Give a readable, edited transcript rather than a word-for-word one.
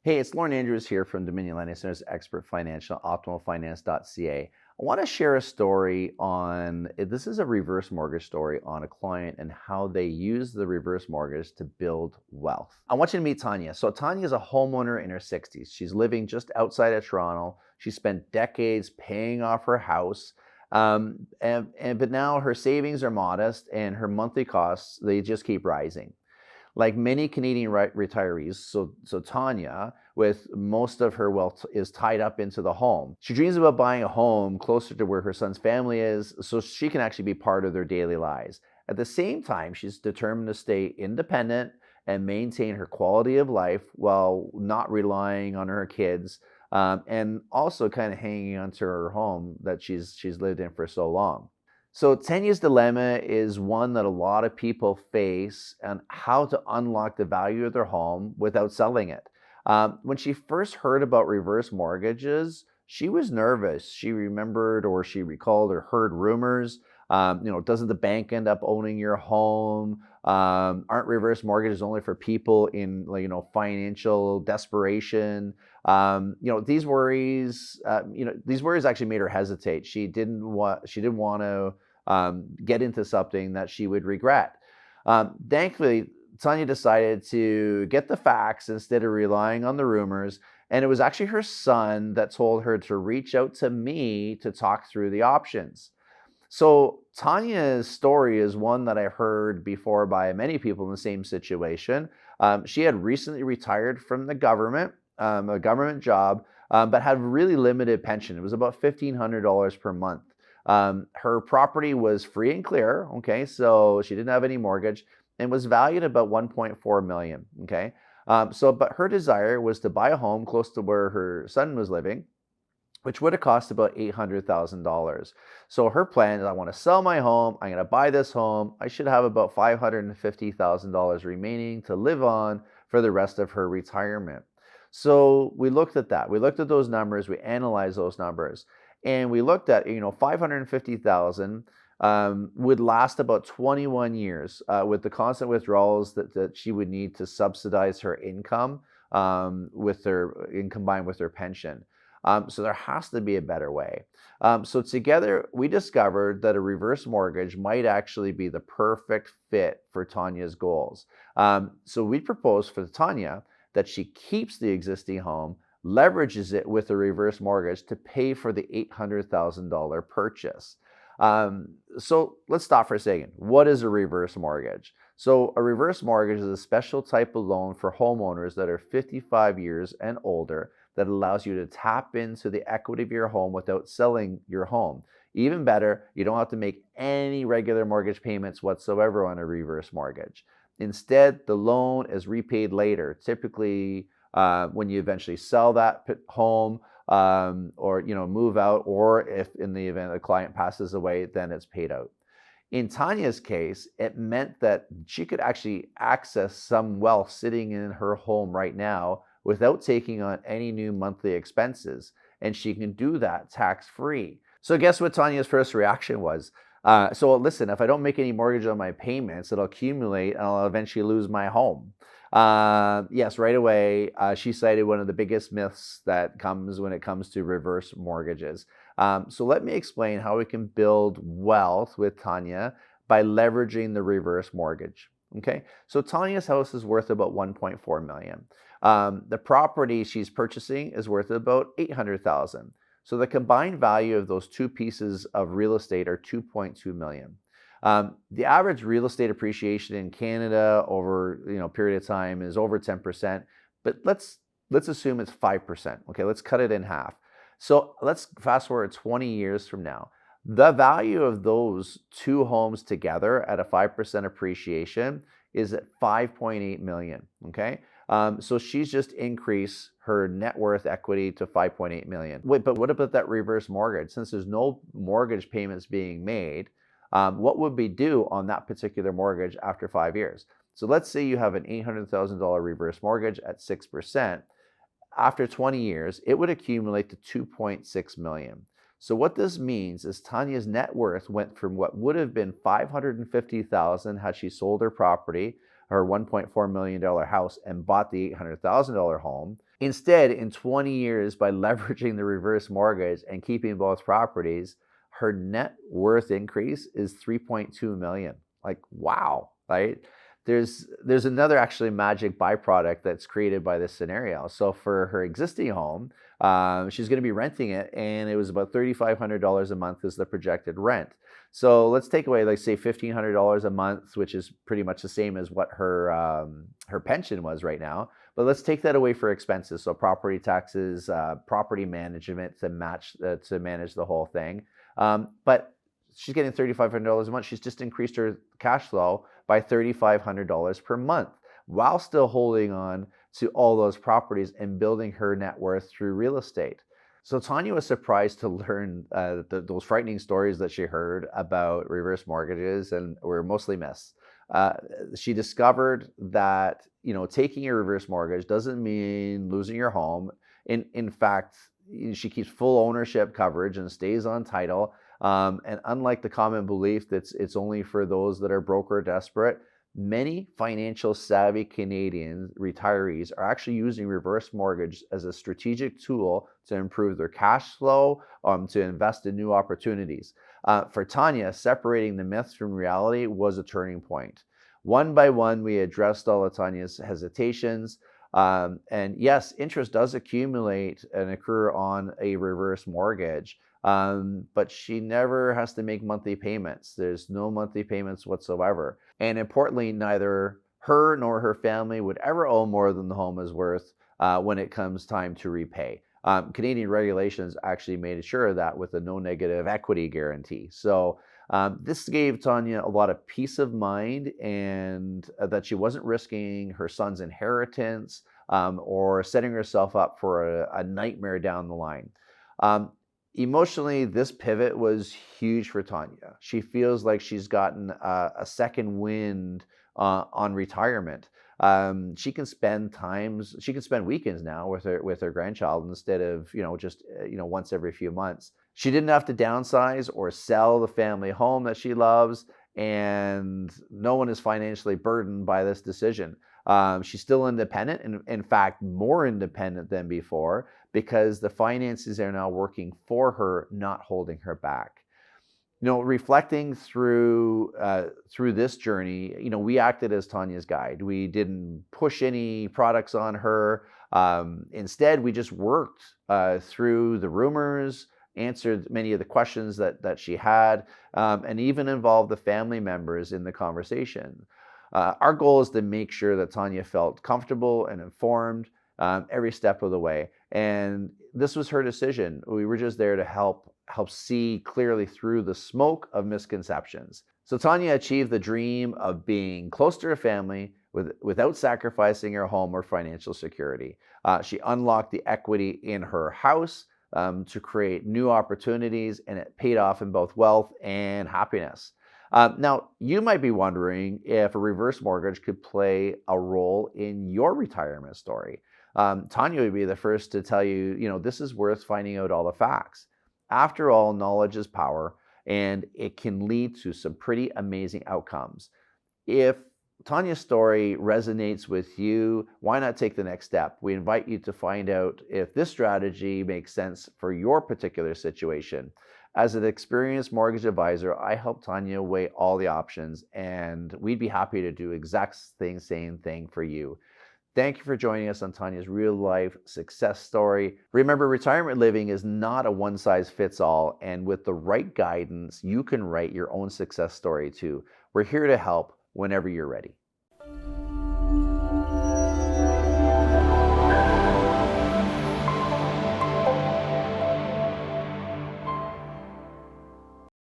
Hey, it's Lorne Andrews here from Dominion Lending Center's Expert Financial, OptimalFinance.ca. I want to share a story on this is a reverse mortgage story on a client and how they use the reverse mortgage to build wealth. I want you to meet Tanya. So, Tanya is a homeowner in her 60s. She's living just outside of Toronto. She spent decades paying off her house. But now her savings are modest and her monthly costs, they just keep rising. Like many Canadian retirees, so Tanya, with most of her wealth, is tied up into the home. She dreams about buying a home closer to where her son's family is, so she can actually be part of their daily lives. At the same time, she's determined to stay independent and maintain her quality of life while not relying on her kids, and also kind of hanging onto her home that she's lived in for so long. So Tanya's dilemma is one that a lot of people face on how to unlock the value of their home without selling it. When she first heard about reverse mortgages, she was nervous. She remembered or she recalled or heard rumors. Doesn't the bank end up owning your home? Aren't reverse mortgages only for people in financial desperation? These worries actually made her hesitate. She didn't want to get into something that she would regret. Thankfully, Tanya decided to get the facts instead of relying on the rumors. And it was actually her son that told her to reach out to me to talk through the options. So Tanya's story is one that I heard before by many people in the same situation. She had recently retired from the government, a government job, but had really limited pension. It was about $1,500 per month. Her property was free and clear, okay, so she didn't have any mortgage, and was valued about 1.4 million, okay. But her desire was to buy a home close to where her son was living, which would have cost about $800,000. So her plan is, I want to sell my home, I'm going to buy this home, I should have about $550,000 remaining to live on for the rest of her retirement. So we looked at that. We looked at those numbers, we analyzed those numbers, and we looked at, 550,000 would last about 21 years with the constant withdrawals that she would need to subsidize her income combined with her pension. So there has to be a better way. So together, we discovered that a reverse mortgage might actually be the perfect fit for Tanya's goals. So we proposed for Tanya that she keeps the existing home, leverages it with a reverse mortgage to pay for the $800,000 purchase. So let's stop for a second. What is a reverse mortgage? So a reverse mortgage is a special type of loan for homeowners that are 55 years and older that allows you to tap into the equity of your home without selling your home. Even better, you don't have to make any regular mortgage payments whatsoever on a reverse mortgage. Instead, the loan is repaid later, typically when you eventually sell that home, or move out, or if in the event a client passes away, then it's paid out. In Tanya's case, it meant that she could actually access some wealth sitting in her home right now without taking on any new monthly expenses, and she can do that tax-free. So guess what Tanya's first reaction was? So listen, if I don't make any mortgage on my payments, it'll accumulate and I'll eventually lose my home. Yes, right away, she cited one of the biggest myths that comes when it comes to reverse mortgages. So let me explain how we can build wealth with Tanya by leveraging the reverse mortgage. Okay, so Tanya's house is worth about 1.4 million. The property she's purchasing is worth about 800,000. So the combined value of those two pieces of real estate are 2.2 million. The average real estate appreciation in Canada over a period of time is over 10%, but let's assume it's 5%. Okay, let's cut it in half. So let's fast forward 20 years from now. The value of those two homes together at a 5% appreciation is at 5.8 million. Okay, so she's just increased her net worth equity to 5.8 million. Wait, but what about that reverse mortgage? Since there's no mortgage payments being made, what would we do on that particular mortgage after 5 years? So let's say you have an $800,000 reverse mortgage at 6%. After 20 years, it would accumulate to 2.6 million. So what this means is Tanya's net worth went from what would have been 550,000 had she sold her property, her $1.4 million house, and bought the $800,000 home, Instead, in 20 years, by leveraging the reverse mortgage and keeping both properties, her net worth increase is 3.2 million. Like, wow, right? There's another actually magic byproduct that's created by this scenario. So for her existing home, she's going to be renting it, and it was about $3,500 a month is the projected rent. So let's take away, like, say, $1,500 a month, which is pretty much the same as what her pension was right now. But let's take that away for expenses, so property taxes, property management to manage the whole thing. But she's getting $3,500 a month. She's just increased her cash flow by $3,500 per month, while still holding on to all those properties and building her net worth through real estate. So Tanya was surprised to learn those frightening stories that she heard about reverse mortgages and were mostly myths. She discovered that, taking a reverse mortgage doesn't mean losing your home. In fact, she keeps full ownership coverage and stays on title. And unlike the common belief that it's only for those that are broke or desperate, many financial savvy Canadian retirees are actually using reverse mortgage as a strategic tool to improve their cash flow, to invest in new opportunities. For Tanya, separating the myths from reality was a turning point. One by one, we addressed all of Tanya's hesitations. And yes, interest does accumulate and occur on a reverse mortgage, but she never has to make monthly payments. There's no monthly payments whatsoever. And importantly, neither her nor her family would ever owe more than the home is worth when it comes time to repay. Canadian regulations actually made sure that with a no negative equity guarantee. So this gave Tanya a lot of peace of mind, and that she wasn't risking her son's inheritance or setting herself up for a nightmare down the line. Emotionally, this pivot was huge for Tanya. She feels like she's gotten a second wind on retirement. She can spend weekends now with her grandchild instead of just once every few months. She didn't have to downsize or sell the family home that she loves, and no one is financially burdened by this decision. She's still independent, and in fact more independent than before, because the finances are now working for her, not holding her back. Reflecting through this journey, we acted as Tanya's guide. We didn't push any products on her. Instead, we just worked through the rumors, answered many of the questions that she had, and even involved the family members in the conversation. Our goal is to make sure that Tanya felt comfortable and informed every step of the way. And this was her decision. We were just there to help see clearly through the smoke of misconceptions. So Tanya achieved the dream of being close to her family without sacrificing her home or financial security. She unlocked the equity in her house to create new opportunities, and it paid off in both wealth and happiness. Now, you might be wondering if a reverse mortgage could play a role in your retirement story. Tanya would be the first to tell you, this is worth finding out all the facts. After all, knowledge is power, and it can lead to some pretty amazing outcomes. If Tanya's story resonates with you, why not take the next step? We invite you to find out if this strategy makes sense for your particular situation. As an experienced mortgage advisor, I help Tanya weigh all the options, and we'd be happy to do same thing for you. Thank you for joining us on Tanya's real-life success story. Remember, retirement living is not a one-size-fits-all, and with the right guidance, you can write your own success story too. We're here to help whenever you're ready.